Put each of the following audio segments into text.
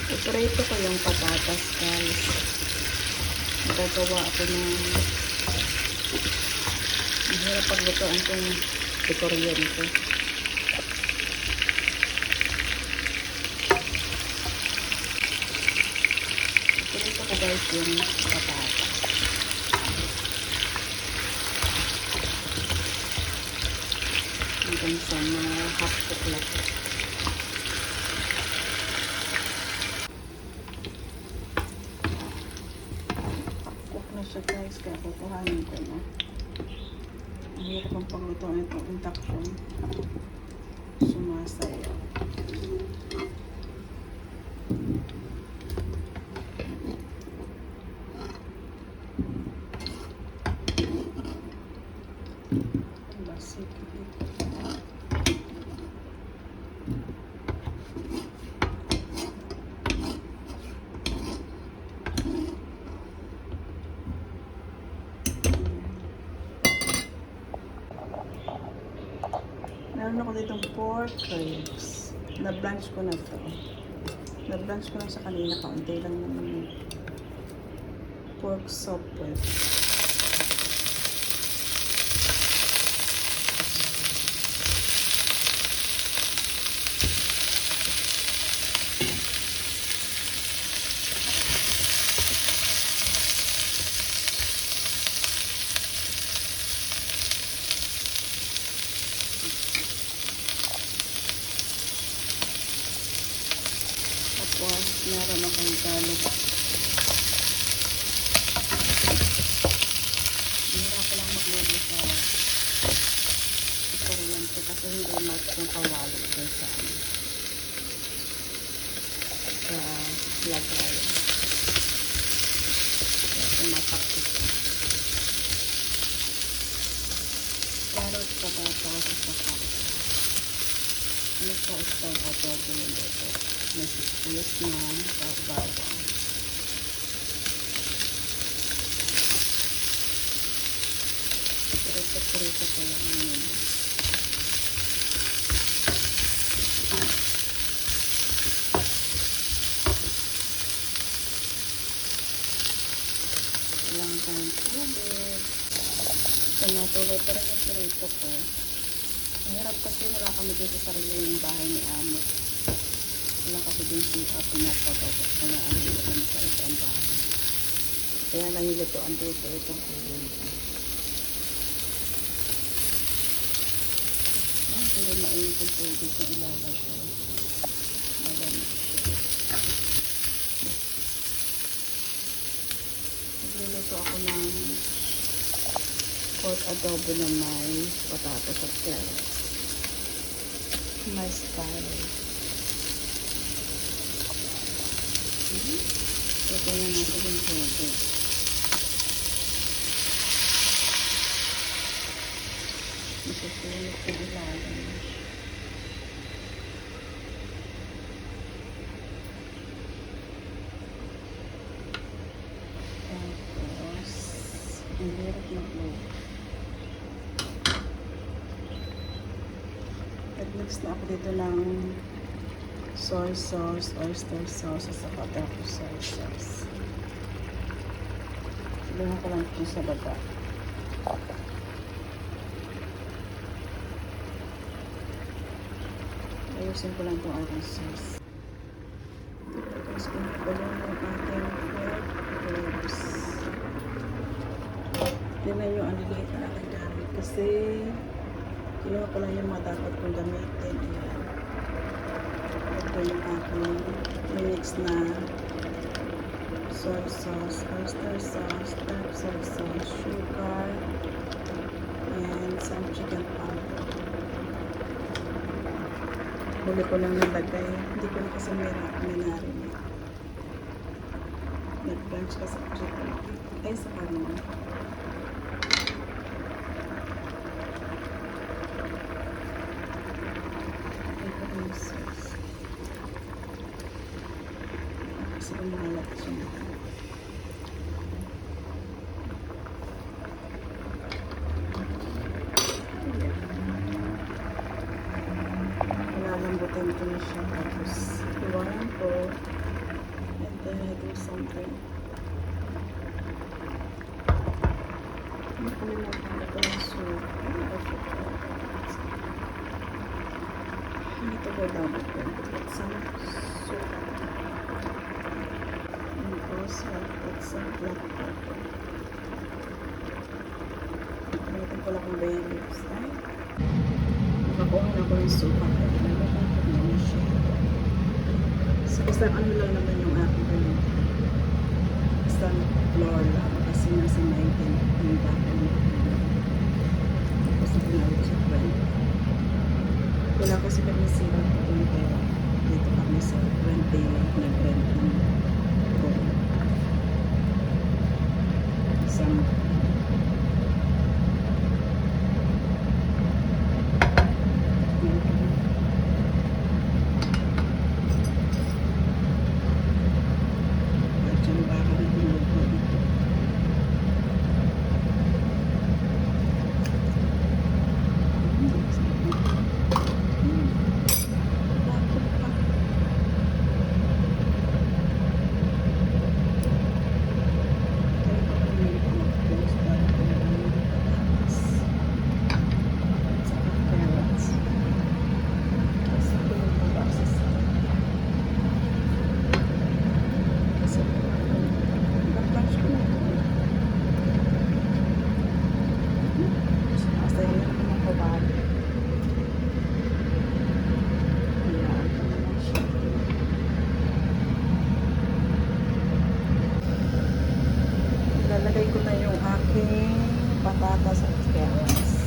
Iprito ko yung patatas, guys. Magagawa ako ng mahirap paglutuan itong kuryente. Iprito ko, guys, yung patatas. Hanggang sa mga half cook lang. Siya, guys, kaya kukuhanin ko na. Ang hirap ang paglutuan itong induction. Sumasaya. Basik. Meron ako ditong pork ribs. Na-blanch ko na to. Na-blanch ko na sa kanina. Kaunti lang naman yung pork soup with. Tapos, meron akong garlic. Hirap ko lang magluto sa kuryente kasi hindi mas yung kawali doon sa lagay. Kasi matakit. Carrot, patatas, at saka ano sa style adobo yung dito. May sibuyas na bawang. Prito ko lang yun. Kailangan tayong tubig. Tuloy pa rin yung prito ko. Mahirap kasi wala kami dito sa sariling bahay ni Amo. Wala kasi din siya pinapagawa. Kaya ang dito kami sa isang bahay. Kaya lang yung lutoan dito itong kuryente. Hindi mainit yung tubig yung ilalagay ko. Malamig siya. Nagluluto ako ng pork adobo na may patatas at carrots. My style. Lagay na natin yung tubig. Masusunod ko ilalim. Tapos, ang hirap mag-load. Nag-mix na ako dito ng soy sauce, oyster sauce, at saka tofu soy sauce. Sabihin ko lang ito sa baba. Ayusin ko lang itong ating sauce. Tapos kung ko lang yung ating pork ribs. Tignan nyo, ang liliit na aking gamit. Kasi kinuha ko lang yung mga dapat kong gamitin. Ayan. Ito yung aking mix na soy sauce, oyster sauce, tofu soy sauce, sugar, and some chicken powder. Huli ko lang nilagay. Hindi ko na kasi minarin. Nag-blanch kasi sa chicken. Ay, sa kanin. Ito yung sauce. Kasi umalat siya. Lambutin ko na siya. Tapos, iwanan ko. or something. Nakalimutan ko yung soup. I forgot. I need to go down again to get some soup. And also put some black pepper. Nakalimutan ko lang kung bay leaves. Ay, nakakuha na ko yung soup. Nakalimutan ko na siya. So, isang ano lang naman yung aking ano. Isang floor lang. Kasi nasa 19 yung bakal na. Tapos nagpinawag sa 20. Wala kasi kami sila po kung kaya dito kami sa 20 nag-rent ng room. Isang lalagay ko na yung aking patatas at carrots.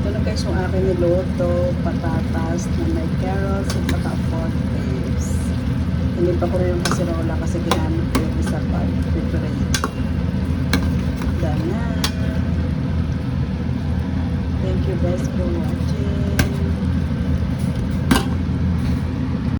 Ito na guys yung aking niluto, patatas na may carrots at saka pork ribs. Hindi pa ko rin yung kasirola kasi ginamit ko yung isa pa preparate. Done na. Thank you guys for watching.